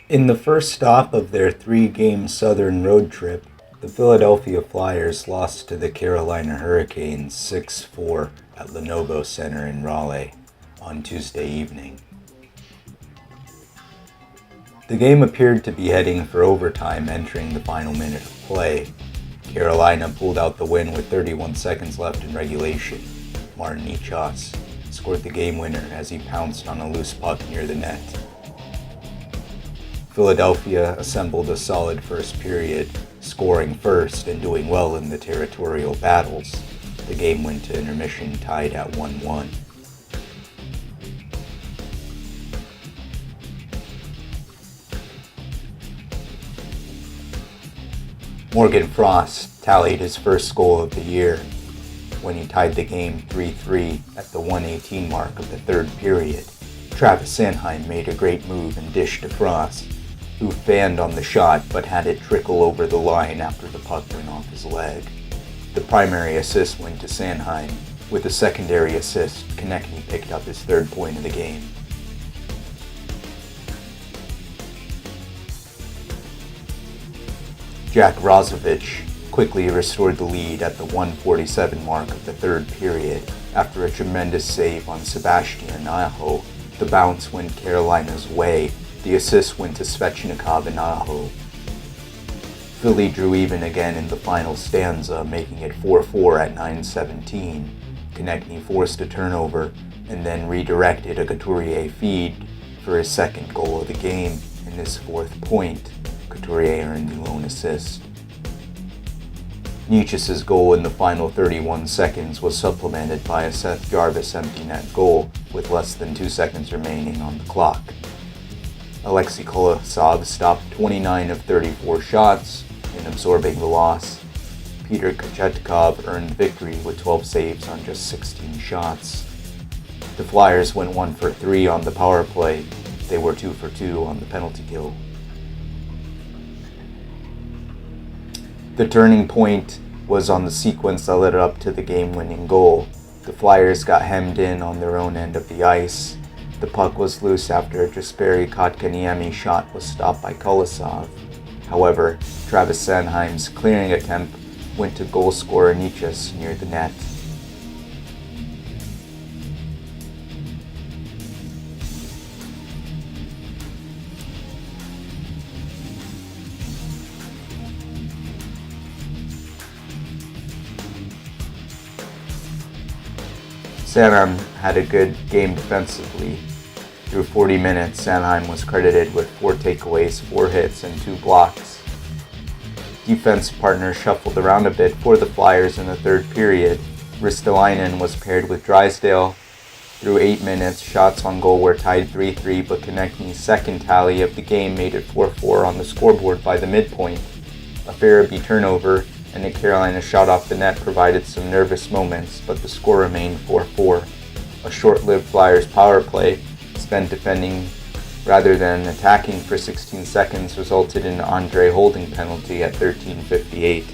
In the first stop of their three-game Southern road trip, the Philadelphia Flyers lost to the Carolina Hurricanes 6-4 at Lenovo Center in Raleigh on Tuesday evening. The game appeared to be heading for overtime entering the final minute of play. Carolina pulled out the win with 31 seconds left in regulation. Martin Necas scored the game winner as he pounced on a loose puck near the net. Philadelphia assembled a solid first period, scoring first and doing well in the territorial battles. The game went to intermission tied at 1-1. Morgan Frost tallied his first goal of the year when he tied the game 3-3 at the 1:18 mark of the third period. Travis Sanheim made a great move and dished to Frost, who fanned on the shot but had it trickle over the line after the puck went off his leg. The primary assist went to Sanheim. With a secondary assist, Konecny picked up his third point of the game. Jack Roslovic quickly restored the lead at the 1:47 mark of the third period after a tremendous save on Sebastian Aho. The bounce went Carolina's way. The assist went to Svechnikov and Aho. Philly drew even again in the final stanza, making it 4-4 at 9:17. Konecny forced a turnover and then redirected a Couturier feed for his second goal of the game and his fourth point. Couturier earned the lone assist. Necas' goal in the final 31 seconds was supplemented by a Seth Jarvis empty net goal with less than 2 seconds remaining on the clock. Alexei Kolosov stopped 29 of 34 shots in absorbing the loss. Peter Kochetkov earned victory with 12 saves on just 16 shots. The Flyers went 1 for 3 on the power play. They were 2 for 2 on the penalty kill. The turning point was on the sequence that led up to the game-winning goal. The Flyers got hemmed in on their own end of the ice. The puck was loose after a Jesperi Kotkaniemi shot was stopped by Kolosov. However, Travis Sanheim's clearing attempt went to goal scorer Necas near the net. Sanheim had a good game defensively. Through 40 minutes, Sanheim was credited with 4 takeaways, 4 hits, and 2 blocks. Defense partners shuffled around a bit for the Flyers in the third period. Ristolainen was paired with Drysdale. Through 8 minutes, shots on goal were tied 3-3, but Konecny's second tally of the game made it 4-4 on the scoreboard by the midpoint. A Farabee turnover and a Carolina shot off the net provided some nervous moments, but the score remained 4-4. A short-lived Flyers power play, spent defending rather than attacking for 16 seconds, resulted in an Andre holding penalty at 13:58.